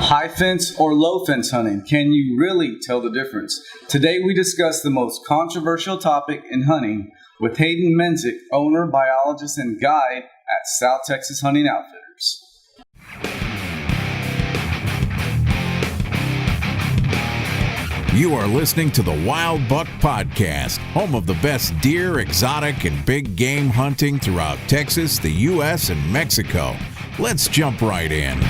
High fence or low fence hunting? Can you really tell the difference? Today we discuss the most controversial topic in hunting with Haiden Mensik, owner, biologist, and guide at South Texas Hunting Outfitters. You are listening to the Wild Buck Podcast, home of the best deer, exotic, and big game hunting throughout Texas, the U.S., and Mexico. Let's jump right in.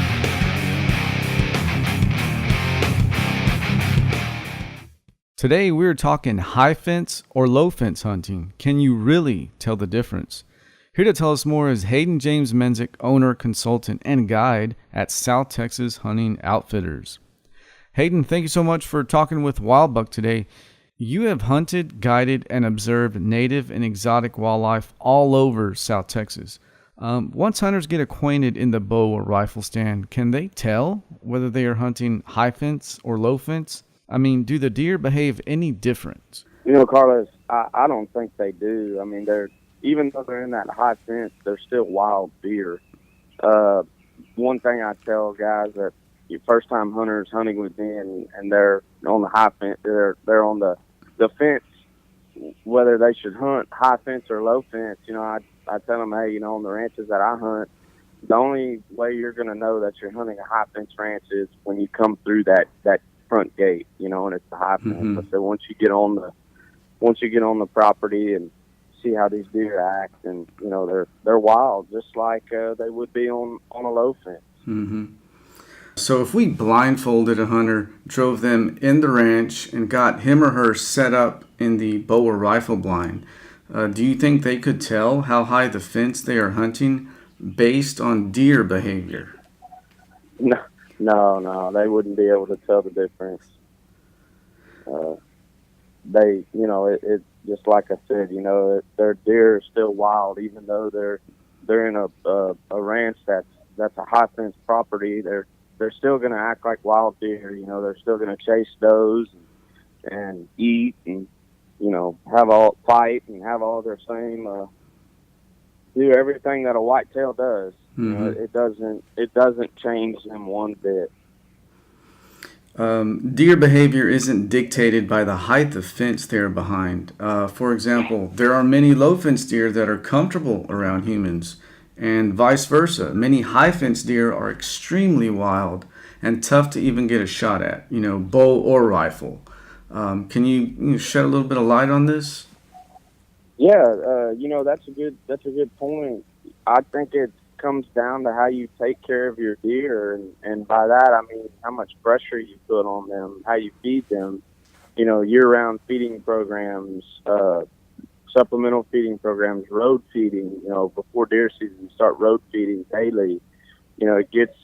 Today we're talking high fence or low fence hunting. Can you really tell the difference? Here to tell us more is Haiden James Mensik, owner, consultant, and guide at South Texas Hunting Outfitters. Haiden, thank you so much for talking with Wild Buck today. You have hunted, guided, and observed native and exotic wildlife all over South Texas. Once hunters get acquainted in the bow or rifle stand, can they tell whether they are hunting high fence or low fence? I mean, do the deer behave any different? You know, Carlos, I don't think they do. I mean, even though they're in that high fence, they're still wild deer. One thing I tell guys that your first-time hunters hunting with me and they're on the high fence, they're on the fence, whether they should hunt high fence or low fence. You know, I tell them, hey, you know, on the ranches that I hunt, the only way you're going to know that you're hunting a high fence ranch is when you come through that front gate, you know, and it's the high fence. Mm-hmm. So once you get on the property and see how these deer act, and you know they're wild, just like they would be on a low fence. Mm-hmm. So if we blindfolded a hunter, drove them in the ranch, and got him or her set up in the bow or rifle blind, do you think they could tell how high the fence they are hunting based on deer behavior? No, they wouldn't be able to tell the difference. They, you know, it just like I said, you know, their deer are still wild, even though they're in a ranch that's a high fence property. They're still going to act like wild deer. You know, they're still going to chase does and eat and, you know, fight and have all their same, do everything that a whitetail does. Mm-hmm. You know, it doesn't change them one bit. Deer behavior isn't dictated by the height of fence they're behind. For example, there are many low fence deer that are comfortable around humans, and vice versa. Many high fence deer are extremely wild and tough to even get a shot at, you know, bow or rifle. Can you shed a little bit of light on this? Yeah, you know, that's a good point. I think it comes down to how you take care of your deer, and by that I mean how much pressure you put on them, how you feed them. You know, year-round feeding programs, supplemental feeding programs, road feeding. You know, before deer season, you start road feeding daily. You know, it gets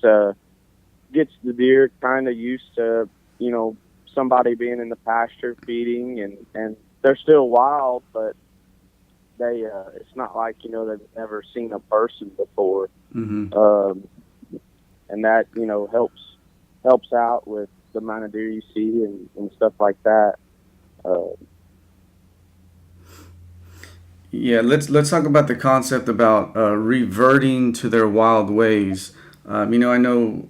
the deer kind of used to, you know, somebody being in the pasture feeding, and they're still wild, but they it's not like, you know, they've never seen a person before. Mm-hmm. And that, you know, helps out with the amount of deer you see and stuff like that. Yeah, let's talk about the concept about reverting to their wild ways. You know, I know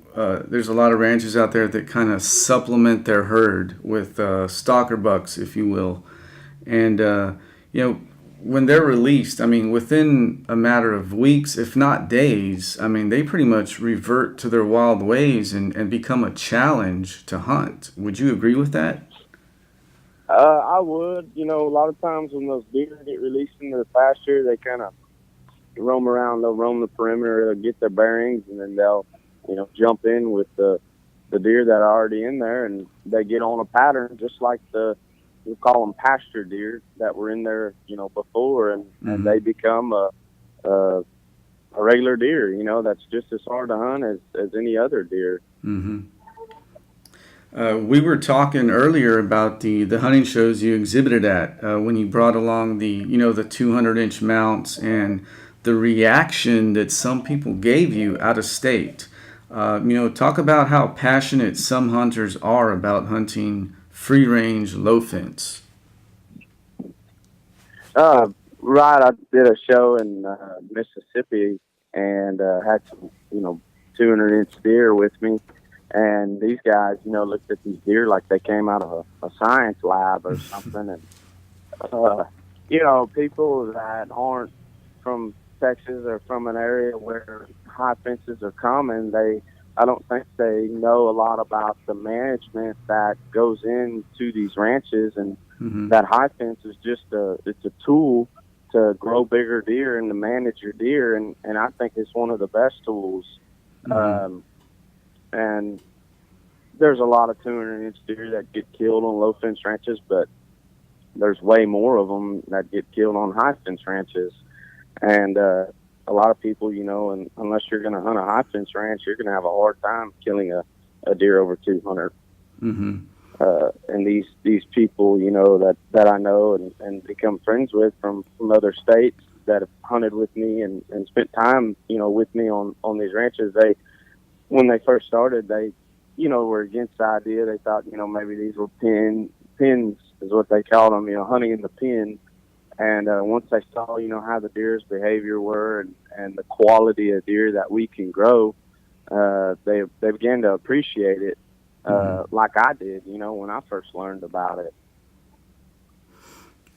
there's a lot of ranches out there that kind of supplement their herd with stalker bucks, if you will. And, you know, when they're released, I mean, within a matter of weeks, if not days, I mean, they pretty much revert to their wild ways and become a challenge to hunt. Would you agree with that? I would. You know, a lot of times when those deer get released into the pasture, they kind of roam around. They'll roam the perimeter, they'll get their bearings, and then they'll, you know, jump in with the deer that are already in there, and they get on a pattern just like we call them pasture deer that were in there, you know, before, and they become a regular deer, you know, that's just as hard to hunt as any other deer. Mm-hmm. We were talking earlier about the hunting shows you exhibited at when you brought along the 200-inch mounts and the reaction that some people gave you out of state. You know, talk about how passionate some hunters are about hunting free range, low fence. Right. I did a show in Mississippi and had some, 200-inch deer with me. And these guys, looked at these deer like they came out of a science lab or something. And, people that aren't from Texas or from an area where high fences are common, I don't think they know a lot about the management that goes into these ranches, and that high fence is just it's a tool to grow bigger deer and to manage your deer, and I think it's one of the best tools. And there's a lot of 200-inch deer that get killed on low fence ranches, but there's way more of them that get killed on high fence ranches. And a lot of people, and unless you're going to hunt a high fence ranch, you're going to have a hard time killing a deer over 200. And these people, that I know and become friends with from other states that have hunted with me and spent time, with me on these ranches, when they first started, they, were against the idea. They thought, maybe these were pins is what they called them, hunting in the pen. And once they saw, how the deer's behavior were and the quality of deer that we can grow, they began to appreciate it like I did, when I first learned about it.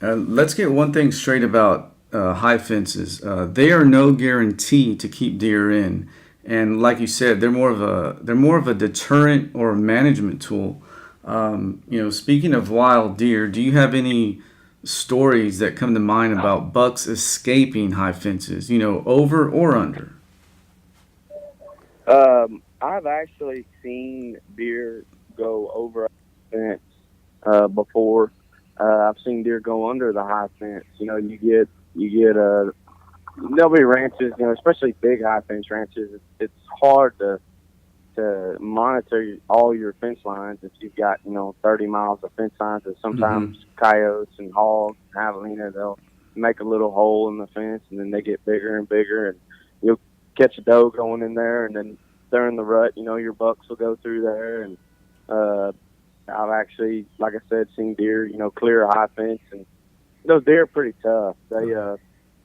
Let's get one thing straight about high fences. They are no guarantee to keep deer in. And like you said, they're more of a deterrent or a management tool. Speaking of wild deer, do you have any stories that come to mind about bucks escaping high fences, over or under? I've actually seen deer go over a fence before. I've seen deer go under the high fence. You get there'll be ranches, especially big high fence ranches. It's hard to monitor all your fence lines if you've got 30 miles of fence lines. And sometimes coyotes and hogs, javelina, they'll make a little hole in the fence, and then they get bigger and bigger, and you'll catch a doe going in there, and then during the rut, your bucks will go through there. And I've actually, like I said, seen deer clear a high fence, and those deer are pretty tough. They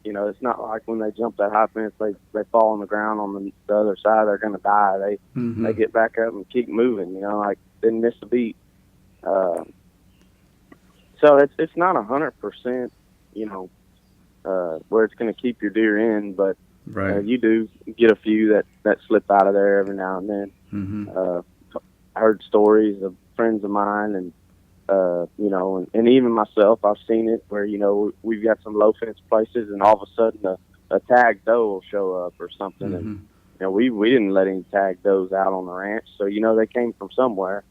it's not like when they jump that high fence, they fall on the ground on the other side, they're going to die. They get back up and keep moving, like didn't miss a beat. So it's not 100%, where it's going to keep your deer in, but you do get a few that slip out of there every now and then. I heard stories of friends of mine and even myself, I've seen it where, we've got some low fence places and all of a sudden a tagged doe will show up or something. And, we didn't let any tagged does out on the ranch. So, they came from somewhere.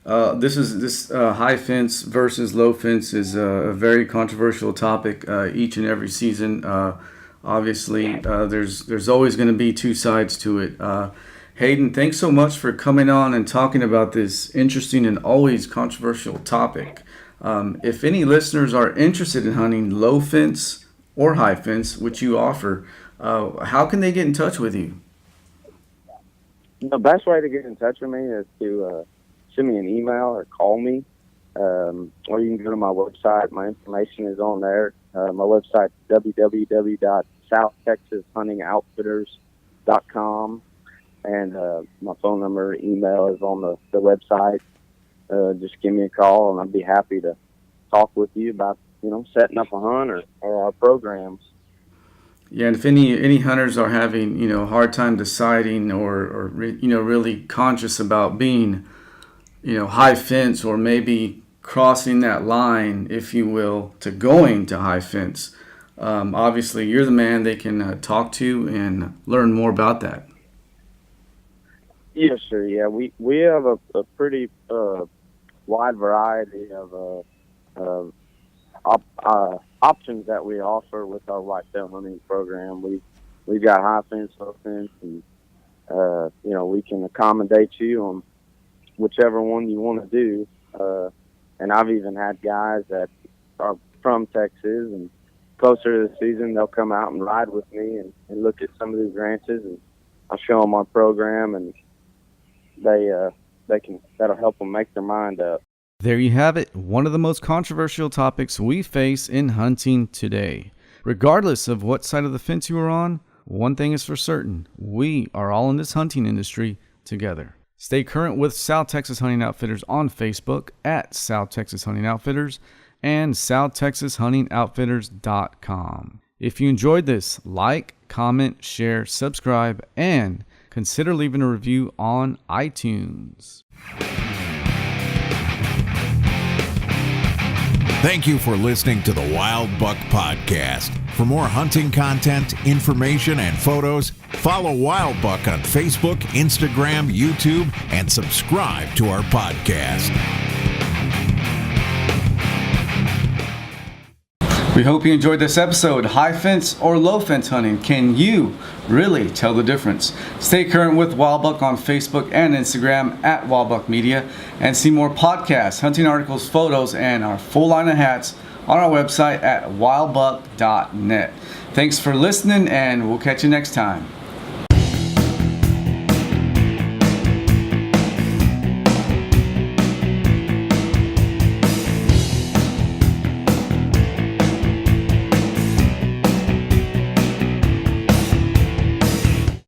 This high fence versus low fence is a very controversial topic each and every season. Obviously, there's always going to be two sides to it. Haiden, thanks so much for coming on and talking about this interesting and always controversial topic. If any listeners are interested in hunting low fence or high fence, which you offer, how can they get in touch with you? The best way to get in touch with me is to send me an email or call me, or you can go to my website. My information is on there. My website is www.southtexashuntingoutfitters.com. And my phone number, email is on the website. Just give me a call, and I'd be happy to talk with you about, setting up a hunt or our programs. Yeah, and if any hunters are having, a hard time deciding or really conscious about being, high fence or maybe crossing that line, if you will, to going to high fence, obviously you're the man they can talk to and learn more about that. Yes, sir. Yeah, we have a pretty wide variety of options that we offer with our whitetail hunting program. We've got high fence, low fence, and we can accommodate you on whichever one you want to do. And I've even had guys that are from Texas, and closer to the season, they'll come out and ride with me and look at some of these ranches, and I'll show them our program, and that'll help them make their mind up. There you have it, one of the most controversial topics we face in hunting today. Regardless of what side of the fence you are on, one thing is for certain, we are all in this hunting industry together. Stay current with South Texas Hunting Outfitters on Facebook at South Texas Hunting Outfitters and SouthTexasHuntingOutfitters.com. If you enjoyed this, like, comment, share, subscribe, and consider leaving a review on iTunes. Thank you for listening to the Wild Buck Podcast. For more hunting content, information, and photos, follow Wild Buck on Facebook, Instagram, YouTube, and subscribe to our podcast. We hope you enjoyed this episode. High fence or low fence hunting? Can you really tell the difference? Stay current with Wild Buck on Facebook and Instagram at Wild Buck Media, and see more podcasts, hunting articles, photos, and our full line of hats on our website at wildbuck.net. Thanks for listening, and we'll catch you next time.